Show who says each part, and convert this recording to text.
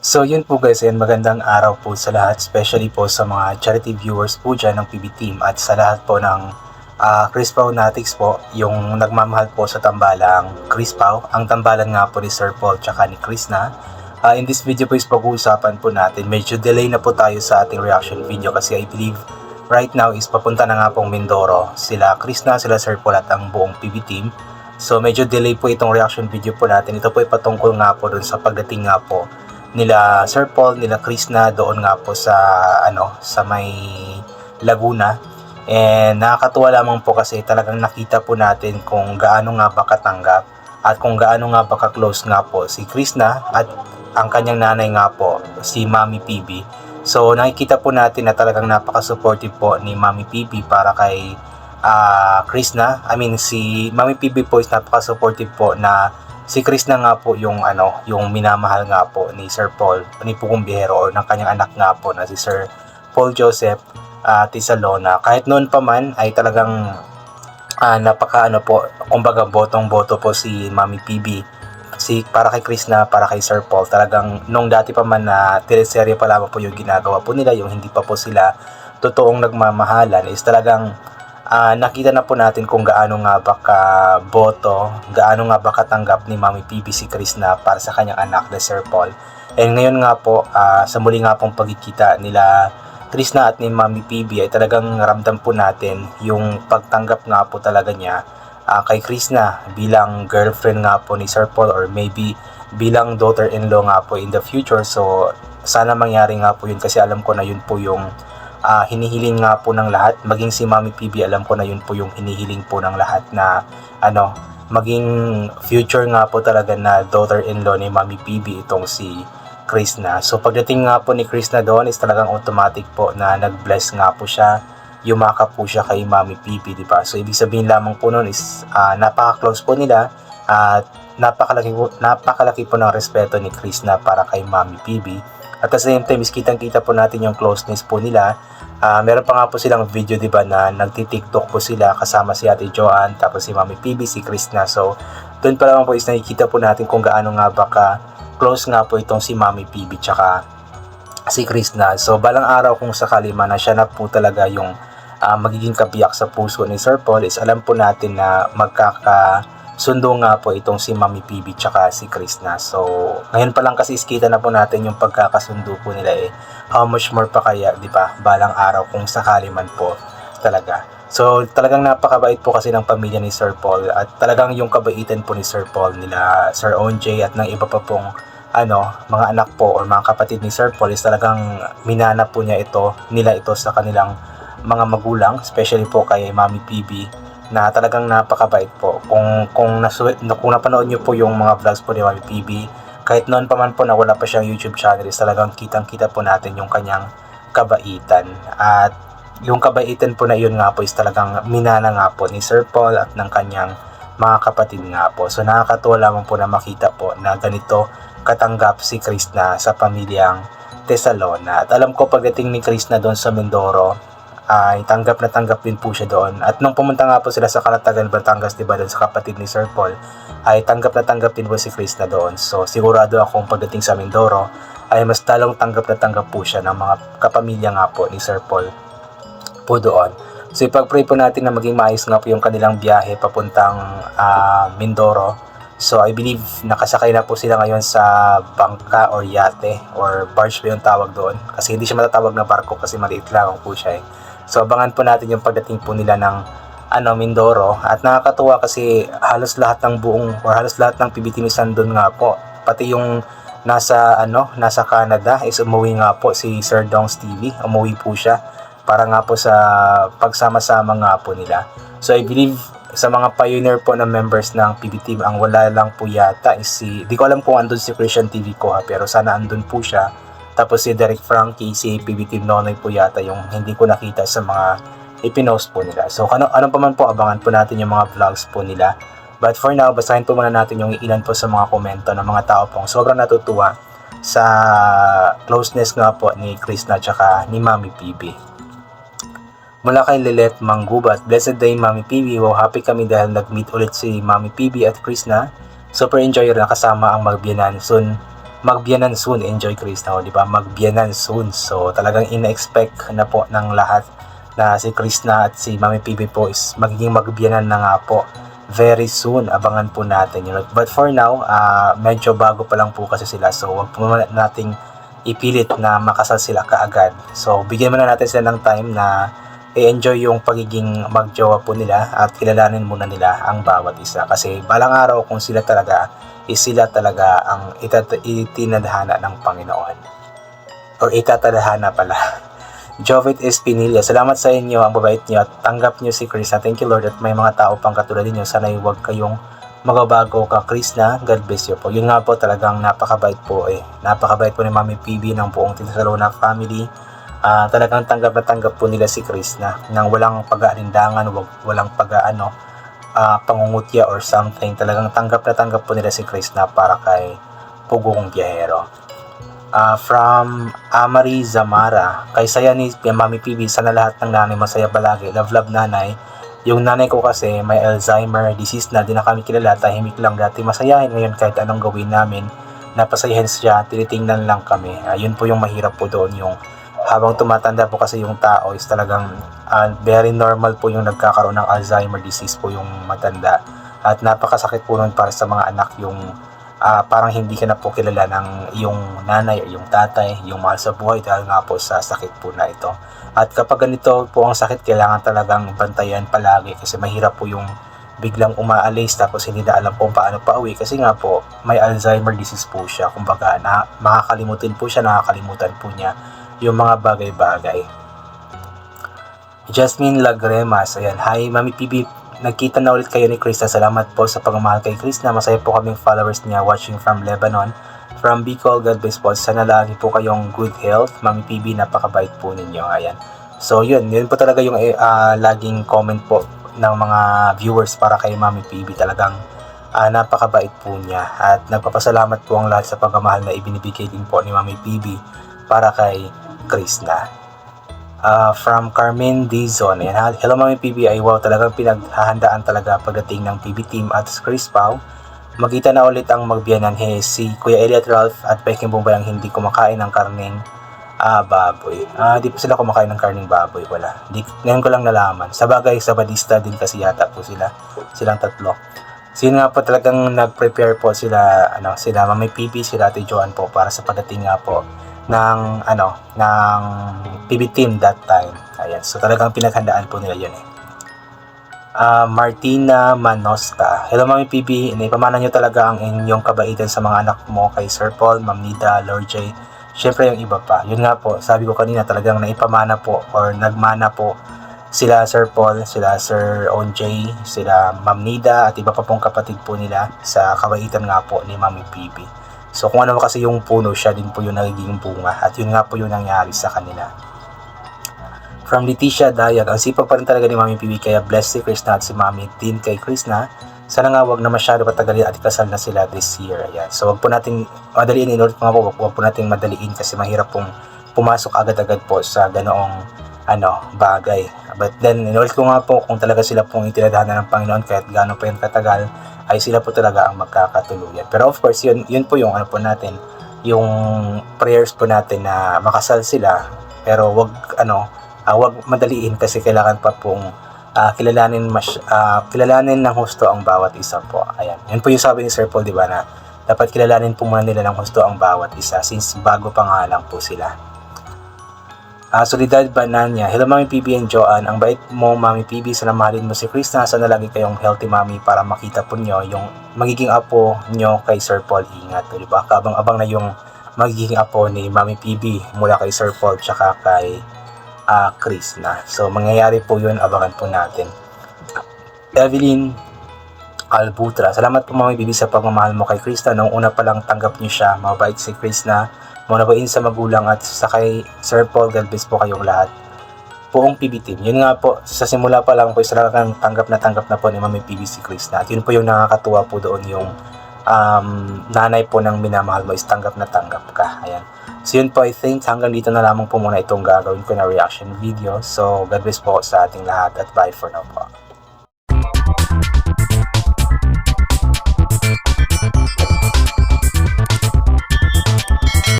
Speaker 1: So yun po guys, and magandang araw po sa lahat, especially po sa mga charity viewers po dyan ng PB Team at sa lahat po ng Chris Pao Natics po, yung nagmamahal po sa tambalang Chris Pao, ang tambalan nga po ni Sir Paul tsaka ni Chris na. In this video po is pag-uusapan po natin, medyo delay na po tayo sa ating reaction video kasi I believe right now is papunta na nga pong Mindoro, sila Chris na, sila Sir Paul at ang buong PB Team. So medyo delay po itong reaction video po natin, ito po ay patungkol nga po dun sa pagdating nga po nila Sir Paul, nila Chris na doon nga po sa sa may Laguna. And nakakatuwa lamang po kasi talagang nakita po natin kung gaano nga ba katanggap at kung gaano nga ba ka-close nga po si Chris na at ang kanyang nanay nga po si Mami PB. So nakikita po natin na talagang napaka-supportive po ni Mami PB para kay Chris na. I mean si Mami PB po is napaka-supportive po na si Chris na nga po yung yung minamahal nga po ni Sir Paul, ni Pugong Bihero or ng kanyang anak nga po na si Sir Paul Joseph Tisalona. Kahit noon pa man ay talagang napaka po, kumbaga botong-boto po si Mami PB. Para kay Chris na, para kay Sir Paul. Talagang nung dati pa man na teleserye pa lamang po yung ginagawa po nila, yung hindi pa po sila totoong nagmamahalan, is talagang nakita na po natin kung gaano nga ba ka-boto, gaano nga ba katanggap ni Mami PB si Chris na para sa kanyang anak na Sir Paul. And ngayon nga po, sa muli nga pong pagkikita nila Chris na at ni Mami PB ay talagang ramdam po natin yung pagtanggap nga po talaga niya kay Chris na bilang girlfriend nga po ni Sir Paul or maybe bilang daughter-in-law nga po in the future. So sana mangyari nga po yun kasi alam ko na yun po yung hinihiling nga po ng lahat. Maging si Mami PB, alam ko na yun po yung hinihiling po ng lahat na maging future nga po talaga na daughter-in-law ni Mami PB itong si Chris na. So pagdating nga po ni Chris na doon is talagang automatic po na nag-bless nga po siya, yumakap po siya kay Mami PB, di ba? So ibig sabihin lamang po noon is napaka-close po nila at napakalaki po ng respeto ni Chris na para kay Mami PB. At the same time is kitang-kita po natin yung closeness po nila. Meron pa nga po silang video, di ba, na nagti-TikTok po sila kasama si Ate Joanne, tapos si Mami PB, si Chris na. So doon pa lang po is nakikita po natin kung gaano nga ba close nga po itong si Mami PB tsaka si Chris na. So balang araw kung sakali man na siya na po talaga yung magiging kabiyak sa puso ni Sir Paul, is alam po natin na magkakasundo nga po itong si Mami PB tsaka si Chris na. So ngayon pa lang kasi iskita na po natin yung pagkakasundo po nila, how much more pa kaya, di ba, balang araw kung sakali man po talaga. So talagang napakabait po kasi ng pamilya ni Sir Paul at talagang yung kabaitan po ni Sir Paul, nila Sir Onjay at ng iba pa pong mga anak po or mga kapatid ni Sir Paul is talagang minana po nila ito sa kanilang mga magulang, especially po kay Mami PB na talagang napakabait po. Kung napanood niyo po yung mga vlogs po ni Mami PB, kahit noon pa man po na wala pa siyang YouTube channel, is talagang kitang-kita po natin yung kanyang kabaitan. At yung kabaitan po na yun nga po is talagang minana nga po ni Sir Paul at ng kanyang mga kapatid nga po. So nakakatuwa lamang po na makita po na ganito katanggap si Chris na sa pamilyang Tisalona. At alam ko pagdating ni Chris na doon sa Mindoro ay tanggap na tanggap din po siya doon. At nung pumunta nga po sila sa Calatagan, Batangas, diba, doon sa kapatid ni Sir Paul, ay tanggap na tanggap din po si Chris na doon. So sigurado akong pagdating sa Mindoro ay mas talong tanggap na tanggap po siya ng mga kapamilya nga po ni Sir Paul po doon. So ipag-pray po natin na maging maayos nga po yung kanilang biyahe papuntang Mindoro. So I believe nakasakay na po sila ngayon sa bangka or yate or barge po yung tawag doon. Kasi hindi siya matatawag na barko kasi maliit lang po siya. So abangan po natin yung pagdating po nila ng Mindoro. At nakakatuwa kasi halos lahat ng halos lahat ng PB Team doon nga po. Pati yung nasa Canada is umuwi nga po si Sir Dongs TV. Umuwi po siya para nga po sa pagsama-sama nga po nila. So I believe sa mga pioneer po na members ng PB Team, ang wala lang po yata is di ko alam kung andun si Christian TV ko pero sana andun po siya. Tapos si Derek Frankie, si PB Team Nonoy po yata yung hindi ko nakita sa mga ipinost po nila. So ano pa man po, abangan po natin yung mga vlogs po nila. But for now, basahin po muna natin yung ilan po sa mga komento ng mga tao pong sobrang natutuwa sa closeness nga po ni Chris na tsaka ni Mami PB. Mula kay Lilet Manggubat, blessed day Mami PB, wow, happy kami dahil nag-meet ulit si Mami PB at Chris na. Super enjoyer na kasama ang magbiyanan. Soon magbiyanan soon. Enjoy Krishna, di ba? Magbiyanan soon. So talagang ina-expect na po ng lahat na si Krishna at si Mami PB po is magiging magbiyanan na nga po very soon. Abangan po natin yun. But for now, medyo bago pa lang po kasi sila. So wag po nating ipilit na makasal sila kaagad. So bigyan muna natin sila ng time na i-enjoy yung pagiging magjowa po nila at kilalanin muna nila ang bawat isa. Kasi balang araw kung sila talaga ang itinadhana ng Panginoon. Or itatadhana pala. Jovet Espinilla, salamat sa inyo, ang babait niyo at tanggap niyo si Krishna. Thank you Lord at may mga tao pang katulad niyo. Sana huwag kayong magabago ka Krishna. God bless you po. Yun nga po, talagang napakabait po Napakabait po ni Mami PB ng buong Tinsalona family. Talagang tanggap na tanggap po nila si Krishna nang walang pag-aalindangan, walang pangungutya or something. Talagang tanggap na tanggap po nila si Krishna para kay Pugong Biyahero. From Amari Zamara, kay saya ni Mami PB, sana lahat ng nanay masaya palagi. Love nanay. Yung nanay ko kasi may Alzheimer disease na, di na kami kilala, tahimik lang dati, masayahin ngayon kahit anong gawin namin, napasayahin siya, tinitingnan lang kami. Yun po yung mahirap po doon, yung habang tumatanda po kasi yung tao is talagang very normal po yung nagkakaroon ng Alzheimer disease po yung matanda. At napakasakit po nun para sa mga anak yung parang hindi ka na po kilala ng yung nanay o yung tatay, yung mahal sa buhay dahil nga po sa sakit po na ito. At kapag ganito po ang sakit, kailangan talagang bantayan palagi kasi mahirap po yung biglang umaalis tapos hindi na alam kung paano pa uwi kasi nga po may Alzheimer disease po siya. Kumbaga makakalimutan po niya yung mga bagay-bagay. Jasmine Lagremas, ayan, hi Mami PB, nagkita na ulit kayo ni Krishna. Salamat po sa pagmamahal kay Krishna. Masaya po kaming followers niya watching from Lebanon. From Bicol, God bless po. Sana lagi po kayong good health. Mami PB, napakabait po ninyo. Ayan. So yun po talaga yung laging comment po ng mga viewers para kay Mami PB. Talagang napakabait po niya. At nagpapasalamat po ang lahat sa pagmamahal na ibinibigay din po ni Mami PB para kay Krishna. From Carmen Dizon, ayan, hello Mami PB, ay wow, talagang pinaghahandaan talaga pagdating ng PB team at Chris Pao. Magkita na ulit ang magbiyanan. Si Kuya Elliot Ralph at Peking Bombay ang hindi kumakain ng karning baboy. Di po sila kumakain ng karning baboy, wala. Ngayon ko lang nalaman. Sa bagay, sa Badista din kasi yata po silang tatlo. Sino nga po talagang nag-prepare po sila Mami PB, sila Ate Joan po para sa pagdating nga po ng PB team that time. Ayan, so talagang pinaghandaan po nila yun Martina Manosca, hello Mami PB, naipamana nyo talaga ang inyong kabaitan sa mga anak mo kay Sir Paul, Ma'am Nida, Lord J, syempre yung iba pa. Yun nga po, sabi ko kanina, talagang naipamana po or nagmana po sila Sir Paul, sila Sir OJ, sila Ma'am Nida at iba pa pong kapatid po nila sa kabaitan nga po ni Mami PB. So kung ano kasi yung puno, siya din po yung nagiging bunga at yun nga po yung nangyari sa kanila. From Leticia Dayag, ang sipag pa rin talaga ni Mami PB, kaya bless si Krishna at si Mami din kay Krishna. Sana nga wag na masyado patagalin at ikasal na sila this year. Ayan. So wag po nating madaliin, wag po nating madaliin kasi mahirap pong pumasok agad-agad po sa ganoong bagay. But then inulit ko nga po, kung talaga sila pong itinadhana ng Panginoon kahit gaano pa yung katagal, ay sila po talaga ang magkakatuluyan. Pero of course, yun po yung po natin, yung prayers po natin na makasal sila, pero wag madaliin kasi kailangan pa pong kilalanin ng husto ang bawat isa po. Ayan. Yun po yung sabi ni Sir Paul, di ba, na dapat kilalanin po muna nila ng husto ang bawat isa since bago pa nga lang po sila. Solidad Bananya, hello Mami PB and Joanne, ang bait mo Mami PB, sana mahalin mo si Krishna, sana lagi kayong healthy Mami para makita po nyo yung magiging apo nyo kay Sir Paul. Ingat, diba? Kabang-abang na yung magiging apo ni Mami PB mula kay Sir Paul tsaka kay Krishna. So mangyayari po yun, abangan po natin. Evelyn Albutra, salamat po Mami PB sa pagmamahal mo kay Krishna. Noong una pa lang tanggap nyo siya, mabait si Krishna, maunawain sa magulang at sa kay Sir Paul. God bless po kayong lahat. Buong PB team. Yun nga po, sa simula pa lang po, talagang tanggap na po ni Mami PB si Krishna. At yun po yung nakakatuwa po doon, yung nanay po ng minamahal mo is tanggap na tanggap ka. Ayan. So yun po, I think hanggang dito na lamang po muna itong gagawin ko na reaction video. So God bless po sa ating lahat at bye for now po.